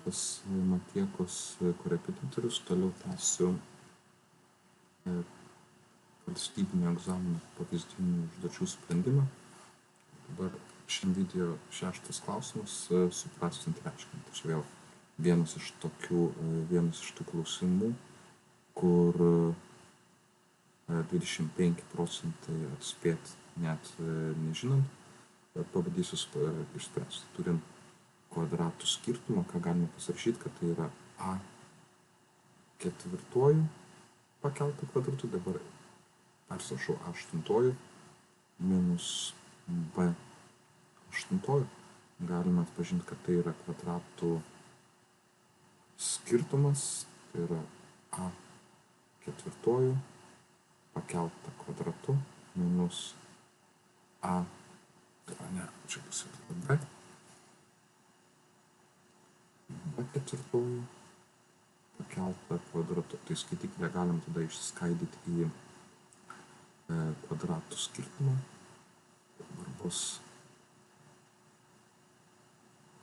Adolfas Matiekos korepetitorius, toliau tęsiu valstybinio egzamino pavyzdinių užduočių sprendimą. Dabar šiam video 6 klausimas suprastinti reiškinį. Tai čia vėl vienas iš tų klausimų, kur 25% atspėt net nežinant, bet pabandysiu išspręsti. Turim kvadratų skirtumą, ką galime pasirašyti, kad tai yra a ketvirtuoju pakelta kvadratu, dabar persirašau a aštuntuoju minus b aštuntuoju. Galime atpažinti, kad tai yra kvadratų skirtumas, tai yra a ketvirtuoju pakelta kvadratu minus a, čia bus b ketvirtuoju pakelta kvadratu. Tai skaitiklę galim tada išsiskaidyti į kvadratų skirtumą. Dabar bus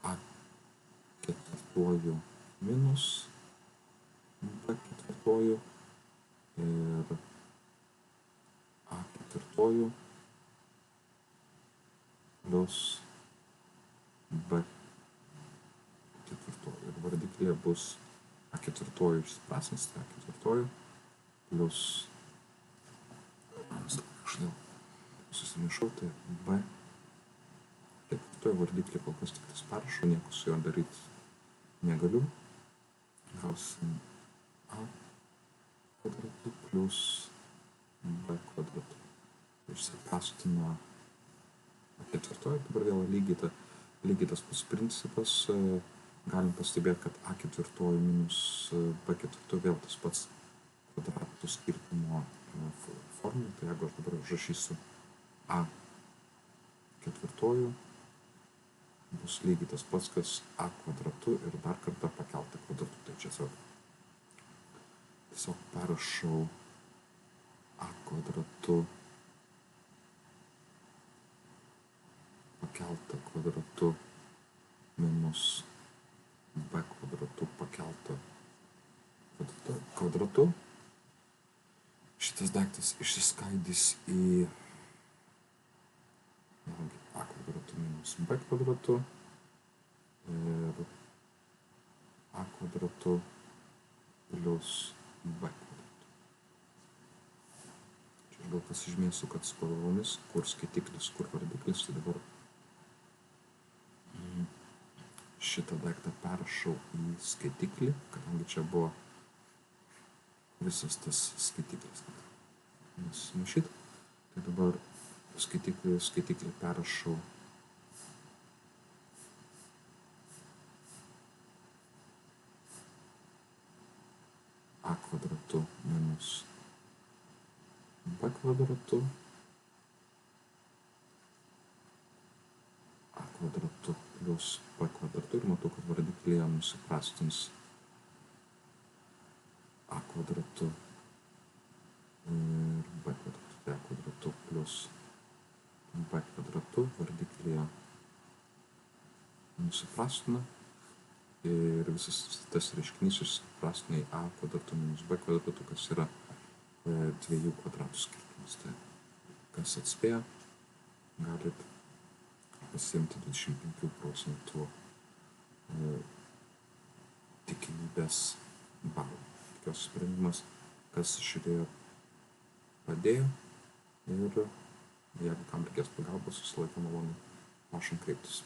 a ketvirtuoju minus b ketvirtuoju ir a ketvirtuoju plus b ketvirtuoju. Ir vardiklėje bus a ketvirtuoju išsiprasmins, tai a ketvirtuoju plus, susimaišau, tai b ketvirtuoju vardiklį kol kas tik tais parašau, nieko su juo daryti negaliu. Gausim a kvadratu plus b kvadratu. Išsiprastino a ketvirtuoju, dabar vėl lygiai tas pats principas. Galim pastebėti, kad a ketvirtuoju minus b ketvirtuoju vėl tas pats kvadratų skirtumo formulė. Tai jeigu aš dabar užrašysiu a ketvirtuoju, bus lygiai tas pats, kas a kvadratu ir dar kartą pakelta kvadratu. Tai čia tiesiog parašau a kvadratu pakelta kvadratu minus b kvadratu pakelta kvadratu. Šitas daiktas išsiskaidys į a kvadratu minus b kvadratu ir a kvadratu plus b kvadratu. Čia aš gal pasižymėsiu, kad spalvomis, kur skaitiklis, kur vardiklis, tai dabar šitą daiktą perrašau į skaitiklį, kadangi čia buvo visas tas skaitiklis. Nesumaišyt. Tai dabar skaitiklį perrašau a kvadratu minus b kvadratu, a kvadratu plus b kvadratu ir matau, kad vardiklėje nusiprastins a kvadratu ir b kvadratu. Tai a kvadratu plus b kvadratu vardiklėje nusiprastina ir visas tas reiškinys išsiprastina į a kvadratu minus b kvadratu, kas yra dviejų kvadratų skirtumas. Tai kas atspėjo, galit pasiimti 25% tikimybės balų. Tikiuosi sprendimas, kas žiūrėjo, padėjo ir jeigu kam reikės pagalbos, visą laiką malonu, prašom kreiptis.